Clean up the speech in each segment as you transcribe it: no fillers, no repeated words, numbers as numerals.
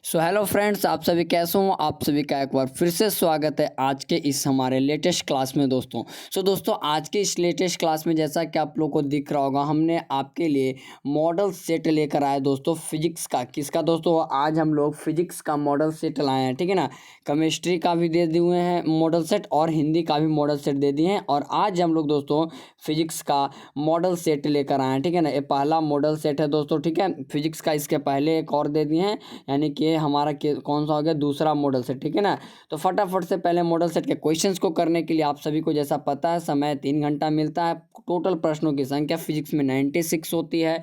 So hello friends, आप सभी कैसे हो। आप सभी का एक बार फिर से स्वागत है आज के इस हमारे लेटेस्ट क्लास में दोस्तों। दोस्तों आज के इस लेटेस्ट क्लास में जैसा कि आप लोग को दिख रहा होगा, हमने आपके लिए मॉडल सेट लेकर आए दोस्तों फिजिक्स का। किसका दोस्तों? आज हम लोग फिजिक्स का मॉडल सेट लाए हैं, ठीक है ना। केमिस्ट्री का भी दे दिए हुए हैं मॉडल सेट और हिंदी का भी मॉडल सेट दे दिए हैं। और आज हम लोग दोस्तों फिजिक्स का मॉडल सेट लेकर आए हैं, ठीक है ना। ये पहला मॉडल सेट है दोस्तों, ठीक है। फिजिक्स का इसके पहले एक और दे दिए हैं, यानी कि हमारा कौन सा हो गया, दूसरा मॉडल सेट, ठीक है ना। तो फटाफट से पहले मॉडल सेट के क्वेश्चंस को करने के लिए आप सभी को जैसा पता है समय 3 घंटा मिलता है। टोटल प्रश्नों की संख्या फिजिक्स में 96 होती है।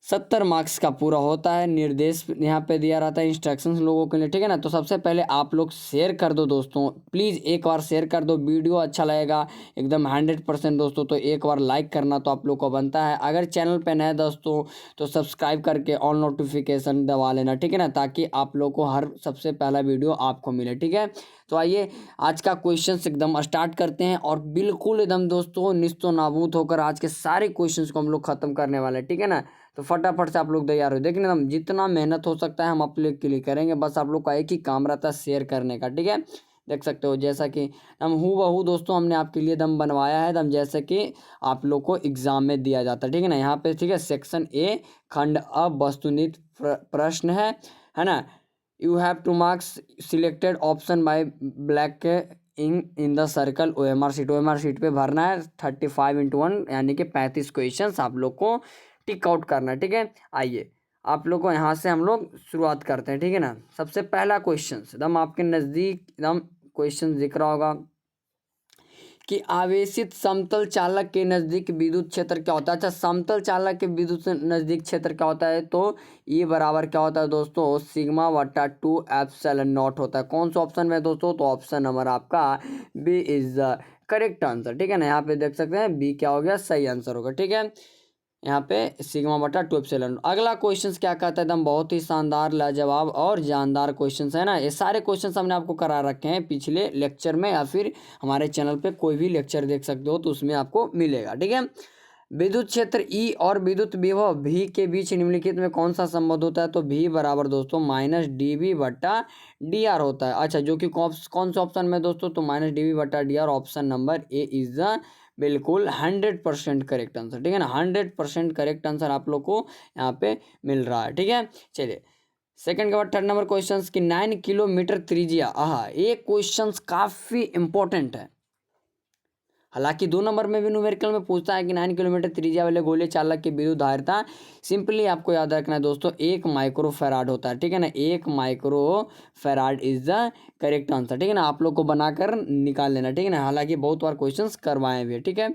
70 मार्क्स का पूरा होता है। निर्देश यहाँ पे दिया रहता है इंस्ट्रक्शंस लोगों के लिए, ठीक है ना। तो सबसे पहले आप लोग शेयर कर दो दोस्तों, प्लीज़ एक बार शेयर कर दो। वीडियो अच्छा लगेगा एकदम 100% दोस्तों, तो एक बार लाइक करना तो आप लोग को बनता है। अगर चैनल पे नए दोस्तों तो सब्सक्राइब करके ऑल नोटिफिकेशन दबा लेना, ठीक है ना, ताकि आप लोग को हर सबसे पहला वीडियो आपको मिले, ठीक है। तो आइए आज का क्वेश्चन एकदम स्टार्ट करते हैं और बिल्कुल एकदम दोस्तों निस्तो नाबूद होकर आज के सारे क्वेश्चंस को हम लोग खत्म करने वाले हैं, ठीक है ना। तो फटाफट से आप लोग तैयार हो। देखिए हम जितना मेहनत हो सकता है हम आप लोग के लिए करेंगे, बस आप लोग का एक ही काम रहता है शेयर करने का, ठीक है। देख सकते हो जैसा कि हम हूबहू दोस्तों हमने आपके लिए दम बनवाया है, दम जैसे कि आप लोग को एग्जाम में दिया जाता है, ठीक है ना। यहाँ पे ठीक है सेक्शन ए खंड अ वस्तुनिष्ठ प्रश्न है ना। You have to marks selected option by black in the circle O M R sheet पे भरना है 35x1 यानी कि 35 क्वेश्चन आप लोग को टिक आउट करना है, ठीक है। आइए आप लोग को यहाँ से हम लोग शुरुआत करते हैं, ठीक है ना। सबसे पहला क्वेश्चन एकदम आपके नज़दीक एकदम क्वेश्चन दिख रहा होगा कि आवेशित समतल चालक के नज़दीक विद्युत क्षेत्र क्या होता है। अच्छा, समतल चालक के विद्युत नज़दीक क्षेत्र क्या होता है, तो ये बराबर क्या होता है दोस्तों, सिग्मा बटा 2 एप्सिलॉन नॉट होता है। कौन सा ऑप्शन में दोस्तों, तो ऑप्शन नंबर आपका B is the correct answer, ठीक है ना। यहाँ पे देख सकते हैं बी क्या हो गया, सही आंसर होगा, ठीक है। यहाँ पे सिग्मा बटा 2 एप्सिलॉन। अगला क्वेश्चन क्या कहता है, एकदम बहुत ही शानदार लाजवाब और जानदार क्वेश्चन है ना। ये सारे क्वेश्चन हमने आपको करा रखे हैं पिछले लेक्चर में, या फिर हमारे चैनल पे कोई भी लेक्चर देख सकते हो तो उसमें आपको मिलेगा, ठीक है। विद्युत क्षेत्र ई और विद्युत विभव भी के बीच निम्नलिखित में कौन सा संबंध होता है, तो भी बराबर दोस्तों माइनस डी बी बटा डी आर होता है। अच्छा, जो कि कौन सा ऑप्शन में दोस्तों, तो माइनस डी बी बटा D R option number A is the बिल्कुल 100% करेक्ट आंसर, ठीक है ना। 100% करेक्ट आंसर आप लोग को यहाँ पे मिल रहा है, ठीक है। चलिए सेकंड के बाद थर्ड नंबर क्वेश्चन की 9 किलोमीटर त्रिज्या, ये क्वेश्चन काफी इंपॉर्टेंट है। हालांकि 2 नंबर में भी न्यूमेरिकल में पूछता है कि 9 किलोमीटर त्रिज्या वाले गोले चालक की विद्युत धारिता सिंपली आपको याद रखना है दोस्तों 1 माइक्रो फैराड होता है, ठीक है ना। 1 micro farad is the correct answer, ठीक है ना। आप लोग को बनाकर निकाल लेना, ठीक है ना। हालांकि बहुत बार क्वेश्चन करवाए भी, ठीक है।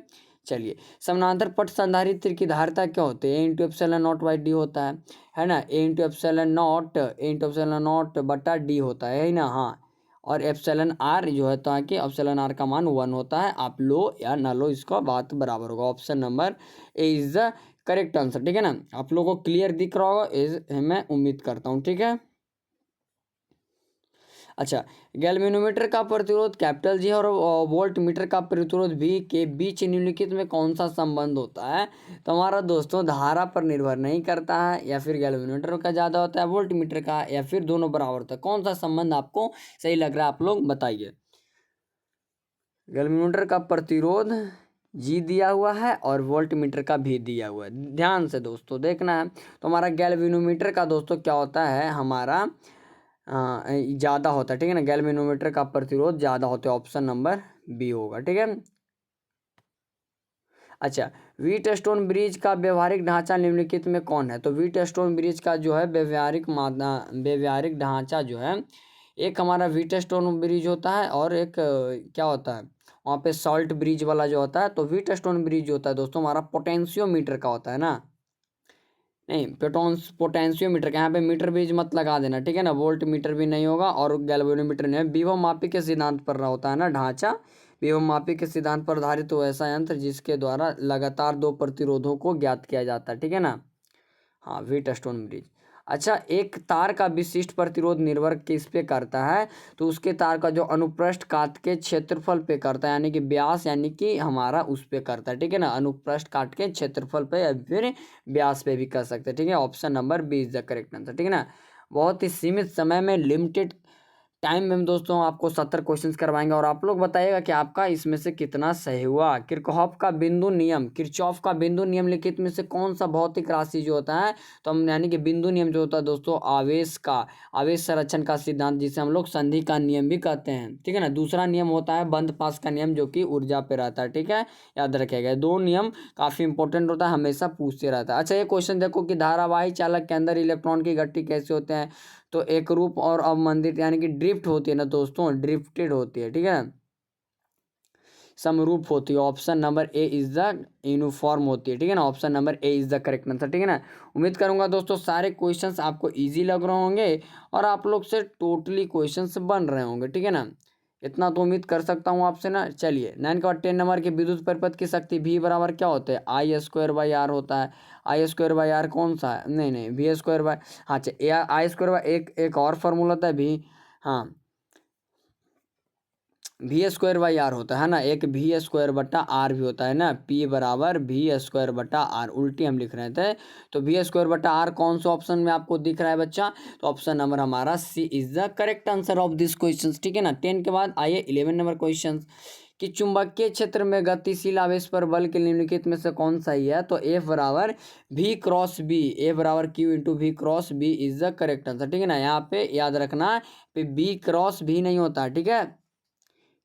चलिए समानांतर पट संधारित्र की धारिता क्या होती है, into epsilon not by D होता है ना। ए इंटू एप्सिलॉन नॉट बटा डी होता है ना, हाँ। और एप्सिलॉन आर जो है, ताकि एप्सिलॉन आर का मान 1 होता है। आप लो या ना लो, इसका बात बराबर होगा। Option number A is the correct answer, ठीक है ना। आप लोगों को क्लियर दिख रहा होगा, मैं उम्मीद करता हूँ, ठीक है। अच्छा, गैल्वेनोमीटर का प्रतिरोध कैपिटल जी और वोल्ट मीटर का प्रतिरोध भी के बीच निम्नलिखित में कौन सा संबंध होता है, तो हमारा दोस्तों धारा पर निर्भर नहीं करता है, या फिर गैल्वेनोमीटर का ज़्यादा होता है वोल्ट मीटर का, या फिर दोनों बराबर होता है। कौन सा संबंध आपको सही लग रहा है, आप लोग बताइए। गैल्वेनोमीटर का प्रतिरोध जी दिया हुआ है और वोल्ट मीटर का भी दिया हुआ है, ध्यान से दोस्तों देखना है। तो हमारा गैल्वेनोमीटर का दोस्तों क्या होता है, हमारा ज़्यादा होता है, ठीक है ना। गैल्वेनोमीटर का प्रतिरोध ज़्यादा होता है, ऑप्शन नंबर बी होगा, ठीक है। अच्छा, व्हीटस्टोन ब्रिज का व्यवहारिक ढांचा निम्नलिखित में कौन है, तो व्हीटस्टोन ब्रिज का जो है व्यवहारिक ढांचा जो है, एक हमारा व्हीटस्टोन ब्रिज होता है और एक क्या होता है वहाँ पे सॉल्ट ब्रिज वाला जो होता है। तो व्हीटस्टोन ब्रिज जो होता है दोस्तों हमारा पोटेंशियोमीटर का होता है ना, नहीं पोटेंशियोमीटर का, यहाँ पे मीटर बीज मत लगा देना, ठीक है ना। वोल्ट मीटर भी नहीं होगा और गैल्वेनोमीटर नहीं है। विभव मापी के सिद्धांत पर रहा होता है ना ढांचा, विभव मापी के सिद्धांत पर आधारित तो ऐसा यंत्र जिसके द्वारा लगातार 2 प्रतिरोधों को ज्ञात किया जाता है, ठीक है ना। हाँ, व्हीटस्टोन ब्रिज। अच्छा, एक तार का विशिष्ट प्रतिरोध निर्भर किस पे करता है, तो उसके तार का जो अनुप्रस्थ काट के क्षेत्रफल पे करता है, यानी कि व्यास, यानी कि हमारा उस पे करता है, ठीक है ना। अनुप्रस्थ काट के क्षेत्रफल पे या फिर व्यास पे भी कर सकते हैं, ठीक है। Option number B is the correct answer, ठीक है ना। बहुत ही सीमित समय में लिमिटेड टाइम में दोस्तों आपको 70 क्वेश्चंस करवाएंगे और आप लोग बताइएगा कि आपका इसमें से कितना सही हुआ। किरचॉफ का बिंदु नियम लिखित में से कौन सा भौतिक राशि जो होता है, तो हम यानी कि बिंदु नियम जो होता है दोस्तों आवेश संरक्षण का सिद्धांत, जिसे हम लोग संधि का नियम भी कहते हैं, ठीक है ना। दूसरा नियम होता है बंद पास का नियम, जो कि ऊर्जा पे रहता है, ठीक है, याद रखिएगा। दो नियम काफी इंपॉर्टेंट होता है, हमेशा पूछते रहता है। अच्छा, ये क्वेश्चन देखो कि धारावाही चालक के अंदर इलेक्ट्रॉन की गति कैसे होते हैं, तो एक रूप और अवमंदित यानी कि ड्रिफ्ट होती है ना दोस्तों, ड्रिफ्टेड होती है, ठीक है, समरूप होती है। Option number A is the uniform होती है, ठीक है ना। Option number A is the correct answer, ठीक है ना। उम्मीद करूंगा दोस्तों सारे क्वेश्चंस आपको इजी लग रहे होंगे और आप लोग से टोटली क्वेश्चंस बन रहे होंगे, ठीक है ना। इतना तो उम्मीद कर सकता हूँ आपसे ना। चलिए 9 के बाद 10 नंबर के विद्युत परिपथ की शक्ति भी बराबर क्या होता है, I² होता है। I² कौन सा है, नहीं V², हाँ I² एक और फार्मूला होता है भी, हाँ V² होता है ना, एक V²/R भी होता है ना, P बराबर V²/R, उल्टी हम लिख रहे थे। तो V²/R कौन सा ऑप्शन में आपको दिख रहा है बच्चा, तो ऑप्शन नंबर हमारा C is the correct answer of this question, ठीक है ना। 10 के बाद आइए 11 नंबर क्वेश्चन कि चुंबकीय क्षेत्र में गतिशील आवेश पर बल के निम्नलिखित में से कौन सा ही है, तो F बराबर Q×V is the correct answer, ठीक है ना। यहाँ पे याद रखना पे B×V नहीं होता है, ठीक है,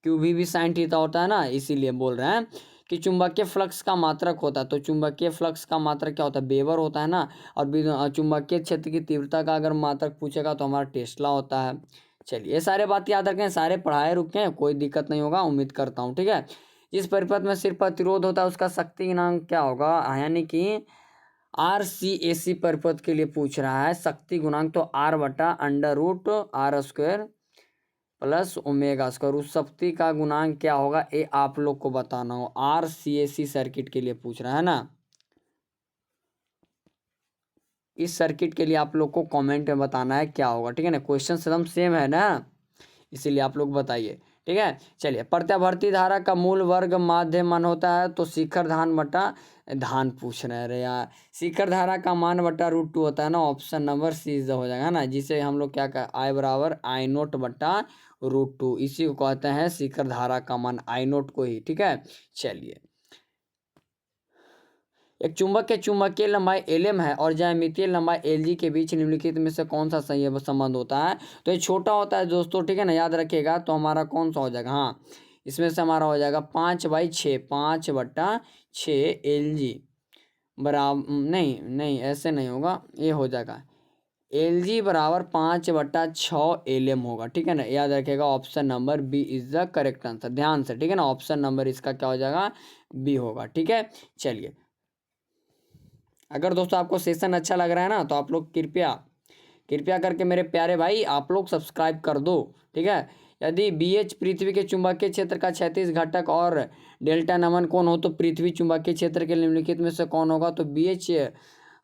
क्यूबी भी साइन थीटा होता है ना, इसीलिए बोल रहे हैं कि चुंबकीय फ्लक्स का मात्रक होता है। तो चुंबकीय फ्लक्स का मात्रक क्या होता है, वेबर होता है ना। और चुंबकीय क्षेत्र की तीव्रता का अगर मात्रक पूछेगा तो हमारा टेस्ला होता है। चलिए ये सारे बात याद रखें, सारे पढ़ाए रुके, कोई दिक्कत नहीं होगा, उम्मीद करता हूँ, ठीक है। जिस परिपथ में सिर्फ प्रतिरोध होता है उसका शक्ति गुणांक क्या होगा, यानी कि RCAC परिपथ के लिए पूछ रहा है शक्ति गुणांक, तो R/√R² प्लस ओमेगा²। उस शक्ति का गुणांक क्या होगा, ये आप लोग को बताना हो। RCAC सर्किट के लिए पूछ रहा है ना, इस सर्किट के लिए आप लोग को कमेंट में बताना है क्या होगा, ठीक है ना। क्वेश्चन एकदम सेम है ना, इसीलिए आप लोग बताइए, ठीक है। चलिए प्रत्यावर्ती धारा का मूल वर्ग माध्य मान होता है, तो शिखर धान पूछ रहे हैं, अरे यार, शिखर धारा का मान √2 होता है ना। ऑप्शन नंबर सी हो जाएगा ना, जिसे हम लोग क्या कर I बराबर I0/√2, इसी को कहते हैं शिखर धारा का मान, I0 को ही, ठीक है। चलिए एक चुंबक के चुंबकीय लंबाई Lm है और ज्यामितीय लंबाई Lg के बीच निम्नलिखित में से कौन सा सही संबंध होता है, तो ये छोटा होता है दोस्तों, ठीक है ना, याद रखिएगा। तो हमारा कौन सा हो जाएगा, हाँ इसमें से हमारा हो जाएगा 5/6, 5/6 Lg बराबर, नहीं ऐसे नहीं होगा, ये हो जाएगा Lg बराबर 5/6 Lm होगा, ठीक है ना, याद रखिएगा। Option number B is the correct answer, ध्यान से, ठीक है ना। ऑप्शन नंबर इसका क्या हो जाएगा, बी होगा, ठीक है। चलिए अगर दोस्तों आपको सेशन अच्छा लग रहा है ना, तो आप लोग कृपया करके मेरे प्यारे भाई आप लोग सब्सक्राइब कर दो, ठीक है। यदि BH पृथ्वी के चुंबकीय क्षेत्र का क्षैतिज घटक और डेल्टा नमन कौन हो, तो पृथ्वी चुंबकीय क्षेत्र के निम्नलिखित में से कौन होगा, तो BH,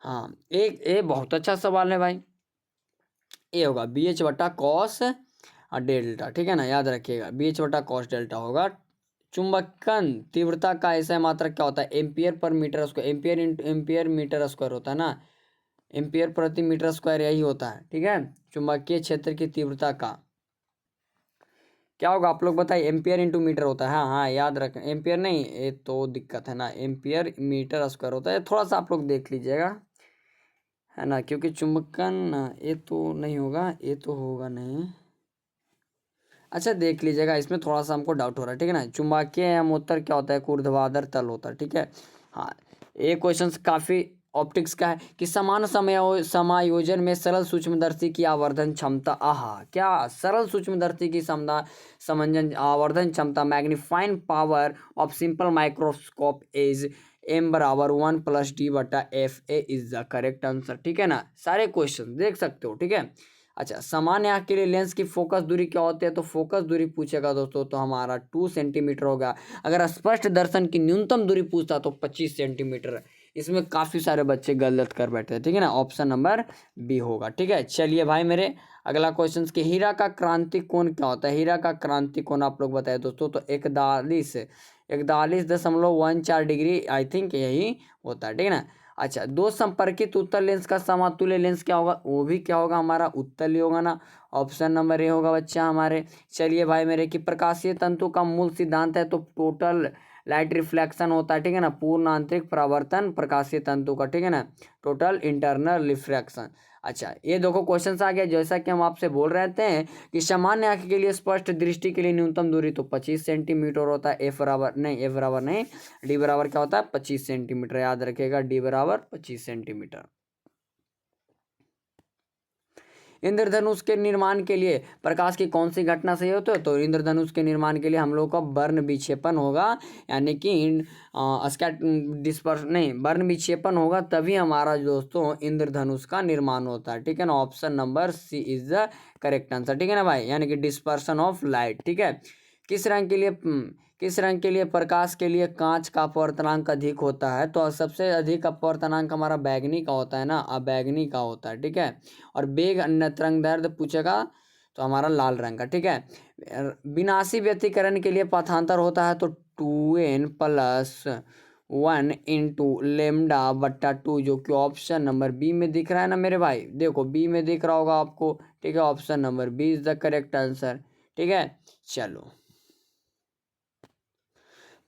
हाँ एक ये बहुत अच्छा सवाल है भाई, ये होगा BH/cos डेल्टा, ठीक है ना, याद रखिएगा BH/cos डेल्टा होगा। चुंबकन तीव्रता का ऐसा मात्रक क्या होता है, एम्पियर मीटर स्क्वायर होता है ना, एम्पियर प्रति मीटर स्क्वायर यही होता है, ठीक है। चुंबकीय क्षेत्र की तीव्रता का क्या होगा आप लोग बताइए, एम्पियर इंटू मीटर होता है, हाँ याद रखें, एम्पियर नहीं, ये तो दिक्कत है ना, एम्पियर मीटर स्क्वायर होता है, थोड़ा सा आप लोग देख लीजिएगा, है ना, क्योंकि चुंबकन ये तो नहीं होगा, ये तो होगा नहीं, अच्छा देख लीजिएगा, इसमें थोड़ा सा हमको डाउट हो रहा है, ठीक है ना। चुंबकीय अमोत्तर क्या होता है, ऊर्ध्वाधर तल होता है, ठीक है। हाँ ये क्वेश्चन काफ़ी ऑप्टिक्स का है कि समान समायोजन में सरल सूक्ष्मदर्शी की आवर्धन क्षमता, क्या सरल सूक्ष्मदर्शी की समंजन आवर्धन क्षमता, magnifying power of simple microscope is M बराबर 1+D/F, is the correct answer, ठीक है ना। सारे क्वेश्चन देख सकते हो, ठीक है। अच्छा सामान्य आँख के लिए लेंस की फोकस दूरी क्या होती है, तो फोकस दूरी पूछेगा दोस्तों, तो हमारा 2 सेंटीमीटर होगा। अगर स्पष्ट दर्शन की न्यूनतम दूरी पूछता तो 25 सेंटीमीटर। इसमें काफ़ी सारे बच्चे गलत कर बैठे हैं, ठीक है ना, ऑप्शन नंबर बी होगा, ठीक है। चलिए भाई मेरे अगला क्वेश्चन कि हीरा का क्रांतिक कोण क्या होता है, हीरा का क्रांतिक कोण आप लोग बताए दोस्तों, तो 41.14 डिग्री आई थिंक यही होता है, ठीक है ना। अच्छा, दो संपर्कित उत्तल लेंस का समतुल्य लेंस क्या होगा, वो भी क्या होगा हमारा उत्तल ही होगा ना। ऑप्शन नंबर ए होगा बच्चा हमारे। चलिए भाई मेरे कि प्रकाशीय तंतु का मूल सिद्धांत है तो टोटल लाइट रिफ्लेक्शन होता है, ठीक है ना, पूर्ण आंतरिक परावर्तन प्रकाशीय तंतु का, ठीक है ना, टोटल इंटरनल रिफ्रैक्शन। अच्छा, ये देखो क्वेश्चन आ गया, जैसा कि हम आपसे बोल रहे थे कि सामान्य आंख के लिए स्पष्ट दृष्टि के लिए न्यूनतम दूरी तो 25 सेंटीमीटर होता है। एफ बराबर नहीं, डी बराबर क्या होता है 25 सेंटीमीटर, याद रखिएगा डी बराबर 25 सेंटीमीटर। इंद्रधनुष के निर्माण के लिए प्रकाश की कौन सी घटना सही होती है, तो इंद्रधनुष के निर्माण के लिए हम लोग का वर्ण विक्षेपण होगा, यानी कि डिस्पर्स नहीं, वर्ण विक्षेपण होगा, तभी हमारा दोस्तों इंद्रधनुष का निर्माण होता है, ठीक है ना। Option number C is the correct answer, ठीक है ना भाई, यानी कि डिस्पर्सन ऑफ लाइट, ठीक है। किस रंग के लिए किस रंग के लिए प्रकाश के लिए कांच का अपवर्तनांक अधिक होता है, तो सबसे अधिक अपवर्तनांक हमारा बैगनी का होता है ना, बैगनी का होता है, ठीक है। और बेग अन्य तरंग दैर्ध्य पूछेगा तो हमारा लाल रंग का, ठीक है। विनाशी व्यतिकरण के लिए पथांतर होता है तो 2n+1 इंटू लेमडा बट्टा 2, जो कि ऑप्शन नंबर बी में दिख रहा है ना मेरे भाई, देखो बी में दिख रहा होगा आपको, ठीक है। Option number B is the correct answer, ठीक है। चलो,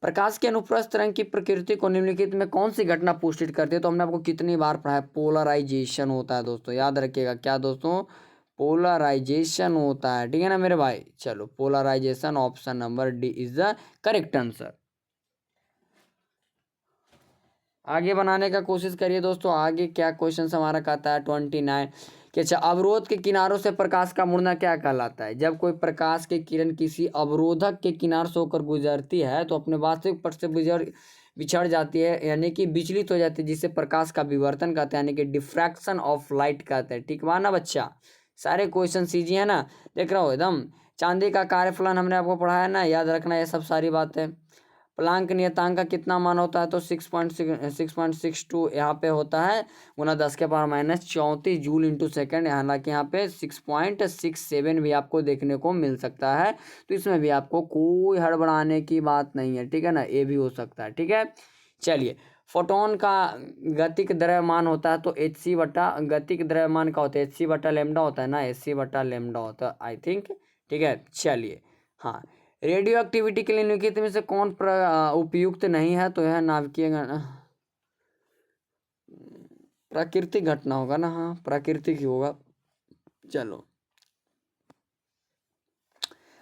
प्रकाश के अनुप्रस्थ तरंग की प्रकृति को निम्नलिखित में कौन सी घटना पुष्टि करती है, तो हमने आपको कितनी बार पढ़ा है, पोलराइजेशन होता है दोस्तों, याद रखिएगा क्या दोस्तों, पोलराइजेशन होता है, ठीक है ना मेरे भाई। चलो, polarisation, option number D is the correct answer. आगे बनाने का कोशिश करिए दोस्तों, आगे क्या क्वेश्चन हमारा कहता है 29 कि अच्छा, अवरोध के किनारों से प्रकाश का मुड़ना क्या कहलाता है, जब कोई प्रकाश की किरण किसी अवरोधक के किनार से होकर गुजरती है तो अपने वास्तविक पथ से बिछड़ जाती है, यानी कि विचलित हो जाती है, जिसे प्रकाश का विवर्तन कहते हैं, यानी कि डिफ्रैक्शन ऑफ लाइट कहते हैं, ठीक ना बच्चा। सारे क्वेश्चन सीजी है ना, देख रहा हो एकदम। चांदी का कार्यफलन हमने आपको पढ़ाया ना, याद रखना ये सब सारी बातें। प्लांक नियतांक का कितना मान होता है, तो 6.62 यहाँ पे होता है, गुना 10⁻⁻34 जूल इंटू सेकेंड, हालांकि यहाँ पे 6.67 भी आपको देखने को मिल सकता है, तो इसमें भी आपको कोई हड़बड़ाने की बात नहीं है, ठीक है ना, ये भी हो सकता है, ठीक है। चलिए, फोटोन का गतिक द्रव्यमान होता है तो एच सी बटा, गतिक द्रव्यमान का होता है एच सी बटा लेमडा होता है ना, एच सी बटा लेमडा होता है आई थिंक, ठीक है। चलिए, हाँ, रेडियो एक्टिविटी के लिए निम्नलिखित में से कौन उपयुक्त नहीं है, तो यह नाभिकीय प्राकृतिक घटना होगा ना, हाँ प्राकृतिक ही होगा। चलो,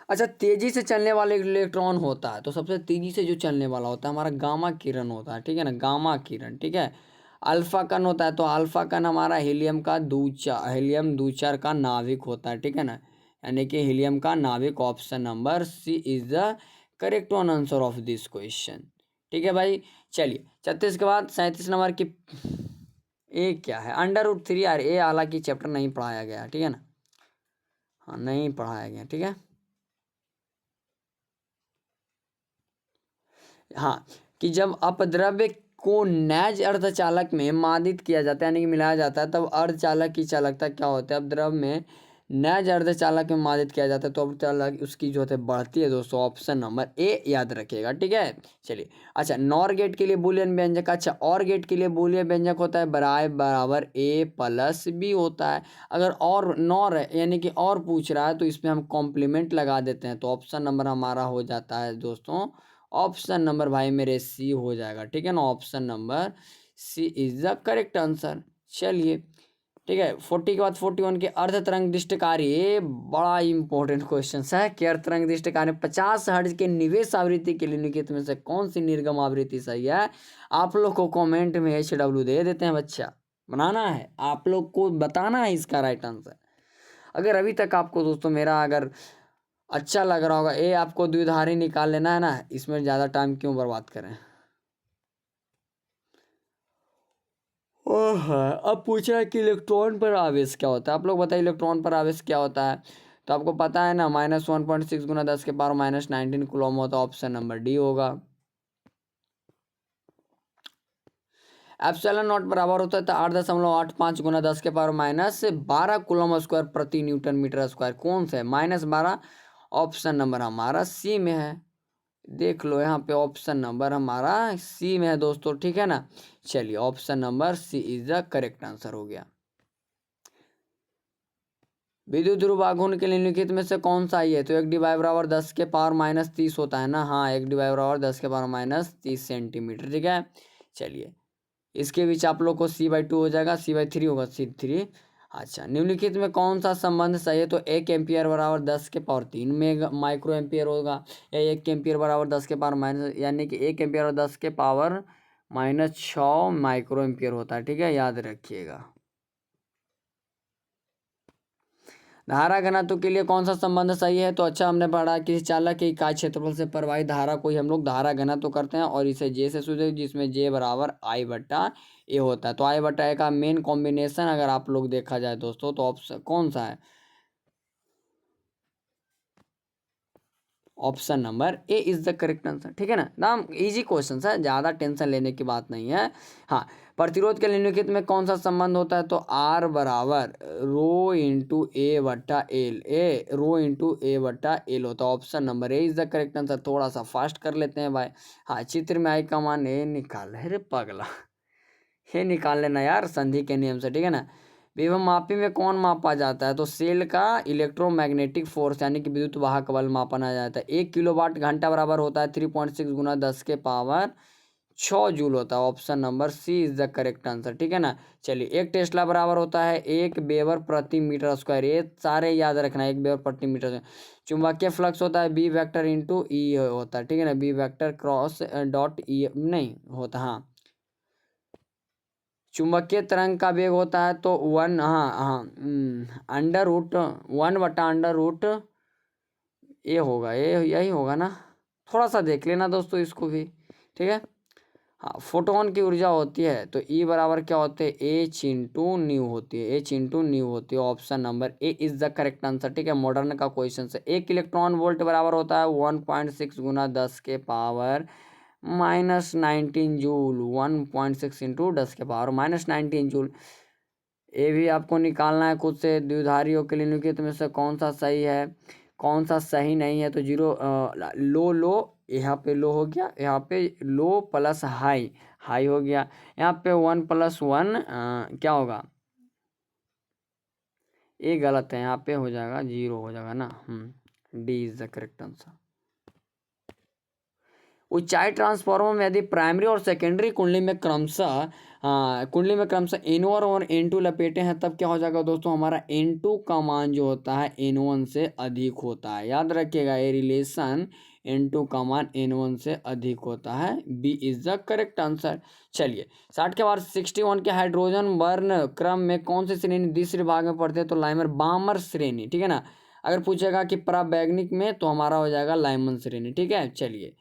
अच्छा, तेजी से चलने वाले इलेक्ट्रॉन होता है तो सबसे तेजी से जो चलने वाला होता है हमारा गामा किरण होता है, ठीक है ना, गामा किरण, ठीक है। अल्फा कण होता है तो अल्फा कण हमारा हीलियम दूचार का नाभिक होता है, ठीक है ना, यानी कि हीलियम का नाभिक। Option number C is the correct one answer of this question, ठीक है भाई। चलिए, 36 के बाद 37 नंबर की ए क्या है, √3 यार, ए हालांकि चैप्टर नहीं पढ़ाया गया, ठीक है ना, हाँ नहीं पढ़ाया गया, ठीक है। हाँ, कि जब अपद्रव्य को नैज अर्धचालक में मादित किया जाता है, यानी कि मिलाया जाता है, तब अर्धचालक की चालकता क्या होती है, अपद्रव्य में नैज अर्धचालक में मादित किया जाता है तो अर्धचालक उसकी जो है बढ़ती है दोस्तों। ऑप्शन नंबर ए याद रखिएगा, ठीक है। चलिए, अच्छा, नॉर गेट के लिए बूलियन व्यंजक, अच्छा और गेट के लिए बूलियन व्यंजक होता है बराबर A+B होता है। अगर और नॉर है यानी कि और पूछ रहा है तो इसमें हम कॉम्प्लीमेंट लगा देते हैं, तो ऑप्शन नंबर हमारा हो जाता है दोस्तों, ऑप्शन नंबर भाई मेरे सी हो जाएगा, ठीक है ना, option number C is the correct answer. चलिए, ठीक है, 40 के बाद 41 के अर्ध तरंग दृष्टिकारी, ये बड़ा इंपॉर्टेंट क्वेश्चन है कि अर्ध तरंग दृष्टिकारी 50 हर्ट्ज के निवेश आवृत्ति के लिए निम्नलिखित में से कौन सी निर्गम आवृत्ति सही है। आप लोग को कमेंट में HW दे देते हैं बच्चा, बनाना है आप लोग को, बताना है इसका राइट आंसर। अगर अभी तक आपको दोस्तों मेरा अगर अच्छा लग रहा होगा, ये आपको द्विधारी निकाल लेना है ना, इसमें ज़्यादा टाइम क्यों बर्बाद करें। ओह, अब पूछा है कि इलेक्ट्रॉन पर आवेश क्या होता है, आप लोग बताइए इलेक्ट्रॉन पर आवेश क्या होता है, तो आपको पता है ना, -1.6 गुना 10⁻⁻19 कूलम होता है, ऑप्शन नंबर डी होगा। एप्सिलॉन नॉट बराबर होता है तो 8.85 गुना 10⁻⁻12 कूलम स्क्वायर प्रति न्यूटन मीटर स्क्वायर, कौन सा है, -12, ऑप्शन नंबर हमारा सी में है। देख लो यहाँ पे ऑप्शन नंबर हमारा सी में है दोस्तों, ठीक है ना। चलिए option number C is the correct answer हो गया। विद्युत ध्रुव आघूर्ण के निम्नलिखित में से कौन सा ही है? तो 1 डी वाई बराबर 10 के पावर -30 होता है ना। हाँ, 1 डी वाई बराबर 10 के पावर -30 सेंटीमीटर, ठीक है। चलिए इसके बीच आप लोग को C/2 हो जाएगा, C/3 होगा, C3। अच्छा, निम्नलिखित में कौन सा संबंध सही है? तो 1 एम्पियर बराबर 10 के पावर 3 मेगा माइक्रो एम्पियर होगा, या 1 एम्पियर बराबर 10 के पावर माइनस, यानी कि 1 एम्पियर और 10 के पावर -6 माइक्रो एम्पियर होता है, ठीक है, याद रखिएगा। धारा घनत्व के लिए कौन सा संबंध सही है? तो अच्छा, हमने पढ़ा कि चालक के इकाई क्षेत्रफल से प्रवाहित धारा को ही हम लोग धारा घनत्व करते हैं, और इसे जे से सूचित, जिसमें जे बराबर I/A होता है। तो I/A का मेन कॉम्बिनेशन अगर आप लोग देखा जाए दोस्तों, तो ऑप्शन कौन सा है? Option number A is the correct answer, ठीक है ना। नाम इजी क्वेश्चन है, ज़्यादा टेंशन लेने की बात नहीं है। हाँ, प्रतिरोध के निम्नलिखित में कौन सा संबंध होता है? तो आर बराबर ρ/A/L, ρ/A/L होता है। Option number A is the correct answer. थोड़ा सा फास्ट कर लेते हैं भाई। हाँ, चित्र में आई का मान ए निकाल, अरे पगला, ये निकाल लेना यार संधि के नियम से, ठीक है ना। विभव मापी में कौन मापा जाता है? तो सेल का इलेक्ट्रोमैग्नेटिक फोर्स यानी कि विद्युत वाहक बल मापा जाता है। 1 किलोवाट घंटा बराबर होता है 3.6 गुना 10 के पावर 6 जूल होता है। Option number C is the correct answer, ठीक है ना। चलिए, 1 टेस्ला बराबर होता है 1 वेबर प्रति मीटर स्क्वायर, ये सारे याद रखना है, 1 वेबर प्रति मीटर। चुंबकीय फ्लक्स होता है बी वेक्टर इंटू ई होता है, ठीक है ना। B vector cross dot E नहीं होता, हाँ। चुंबकीय तरंग का वेग होता है तो 1, हाँ हाँ, √1/√, ये होगा, ये यही होगा ना। थोड़ा सा देख लेना दोस्तों इसको भी, ठीक है। हाँ, फोटोन की ऊर्जा होती है तो ई बराबर क्या होते हैं? H/न्यू होती है, H/न्यू होती है। Option number A is the correct answer, ठीक है। मॉडर्न का क्वेश्चन है। 1 इलेक्ट्रॉन वोल्ट बराबर होता है 1.6 गुना 10 के पावर -19 जूल, 1.6 इंटू 10 के पावर -19 जूल। ये भी आपको निकालना है खुद से। द्विधारियों के निम्नलिखित में से कौन सा सही है, कौन सा सही नहीं है? तो जीरो लो लो, यहाँ पे लो हो गया, यहाँ पे लो प्लस हाई, हाई हो गया। यहाँ पे 1+1 क्या होगा? ये गलत है, यहाँ पे हो जाएगा 0 हो जाएगा ना। D is the correct answer. ऊंचाई ट्रांसफार्मर में यदि प्राइमरी और सेकेंडरी कुंडली में क्रमशः N1 और N2 लपेटे हैं, तब क्या हो जाएगा दोस्तों? हमारा N2 का मान जो होता है N1 से अधिक होता है। याद रखिएगा, ये रिलेशन N2 का मान N1 से अधिक होता है। B is the correct answer. चलिए, 60 के बाद 61 के हाइड्रोजन वर्ण क्रम में कौन सी श्रेणी दूसरे भाग में पड़ते हैं? तो लाइमर बामर श्रेणी, ठीक है ना। अगर पूछेगा कि पराबैंगनिक में, तो हमारा हो जाएगा लाइमन श्रेणी, ठीक है। चलिए,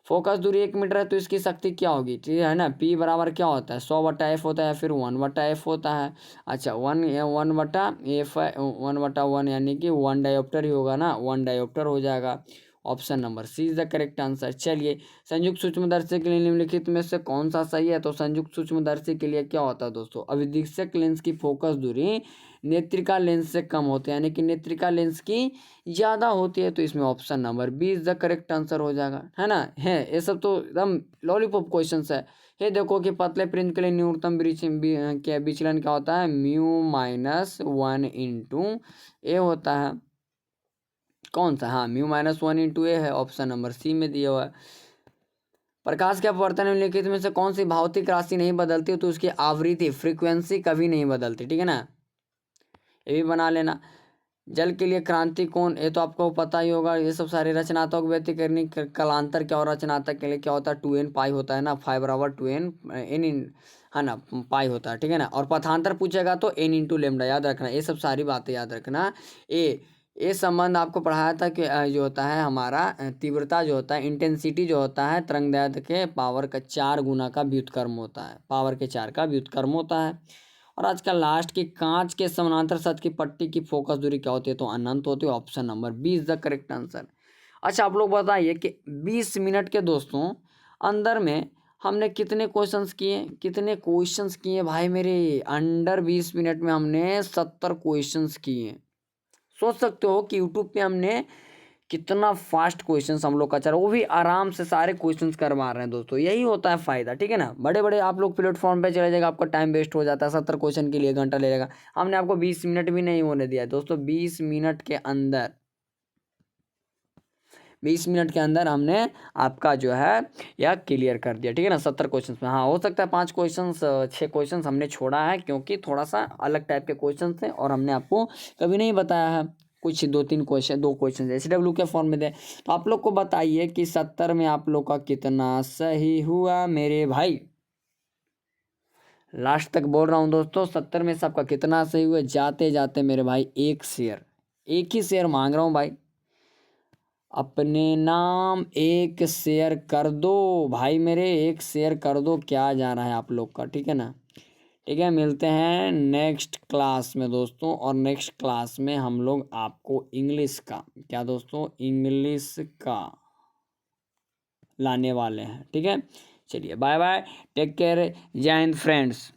फोकस दूरी 1 मीटर है तो इसकी शक्ति क्या होगी, ठीक है ना। P बराबर क्या होता है? 100/F होता है, या फिर 1/F होता है। अच्छा, 1/1 यानी कि 1 डायोप्टर ही होगा ना, 1 डायोप्टर हो जाएगा। Option number C is the correct answer. चलिए, संयुक्त सूक्ष्मदर्शी के लिए निम्नलिखित में से कौन सा सही है? तो संयुक्त सूक्ष्मदर्शी के लिए क्या होता है दोस्तों? अविदिशक लेंस की फोकस दूरी नेत्रिका लेंस से कम होती है, यानी कि नेत्रिका लेंस की ज़्यादा होती है। तो इसमें option number B is the correct answer हो जाएगा, है ना। है, ये सब तो एकदम लॉलीपॉप क्वेश्चन है। ये देखो कि पतले प्रिंट के लिए न्यूनतम क्या विचलन क्या होता है? μ-1 इंटू ए होता है। कौन सा? हाँ, μ-1 इंटू ए है, ऑप्शन नंबर सी में दिया हुआ है। प्रकाश के अपवर्तन निम्नलिखित में से कौन सी भौतिक राशि नहीं बदलती? तो उसकी आवृत्ति फ्रीक्वेंसी कभी नहीं बदलती, ठीक है ना। ये भी बना लेना। जल के लिए क्रांति कौन? ये तो आपको पता ही होगा। ये सब सारे रचनात्मक व्यतिकरणी कालांतर क्या, और रचनात्मक के लिए क्या होता है? 2n पाई होता है ना, 5 बराबर 2n n है ना, पाई होता है, ठीक है ना। और पथांतर पूछेगा तो n इंटू लेमडा, याद रखना। ये सब सारी बातें याद रखना। ये संबंध आपको पढ़ाया था कि जो होता है हमारा तीव्रता जो होता है, इंटेंसिटी जो होता है, तरंगदैर्घ्य के पावर का 4 गुना का व्युत्क्रम होता है, पावर के 4 का व्युत्क्रम होता है। और आज का लास्ट की कांच के समानांतर सतह की पट्टी की फोकस दूरी क्या होती है? तो अनंत होती है। Option number B is the correct answer. अच्छा, आप लोग बताइए कि 20 मिनट के दोस्तों अंदर में हमने कितने क्वेश्चंस किए भाई मेरे? अंडर 20 मिनट में हमने 70 क्वेश्चंस किए। सोच सकते हो कि यूट्यूब पे हमने कितना फास्ट क्वेश्चंस हम लोग का चल रहा है, वो भी आराम से सारे क्वेश्चंस करवा रहे हैं दोस्तों। यही होता है फ़ायदा, ठीक है ना। बड़े बड़े आप लोग प्लेटफॉर्म पे चले जाएगा, आपका टाइम वेस्ट हो जाता है, 70 क्वेश्चन के लिए घंटा ले लेगा। हमने आपको 20 मिनट भी नहीं होने दिया है दोस्तों। 20 मिनट के अंदर हमने आपका जो है यह क्लियर कर दिया, ठीक है ना, 70 क्वेश्चन में। हाँ, हो सकता है 6 क्वेश्चन हमने छोड़ा है, क्योंकि थोड़ा सा अलग टाइप के क्वेश्चन थे और हमने आपको कभी नहीं बताया है। कुछ 2 क्वेश्चन SW के फॉर्म में थे। तो आप लोग को बताइए कि 70 में आप लोग का कितना सही हुआ मेरे भाई। लास्ट तक बोल रहा हूँ दोस्तों, 70 में से आपका कितना सही हुआ। जाते जाते मेरे भाई एक ही शेयर मांग रहा हूँ भाई, अपने नाम एक शेयर कर दो भाई मेरे, एक शेयर कर दो। क्या जा रहा है आप लोग का, ठीक है ना। ठीक है, मिलते हैं नेक्स्ट क्लास में दोस्तों। और नेक्स्ट क्लास में हम लोग आपको इंग्लिश का, क्या दोस्तों, इंग्लिश का लाने वाले हैं, ठीक है। चलिए बाय बाय, टेक केयर, जय हिंद फ्रेंड्स।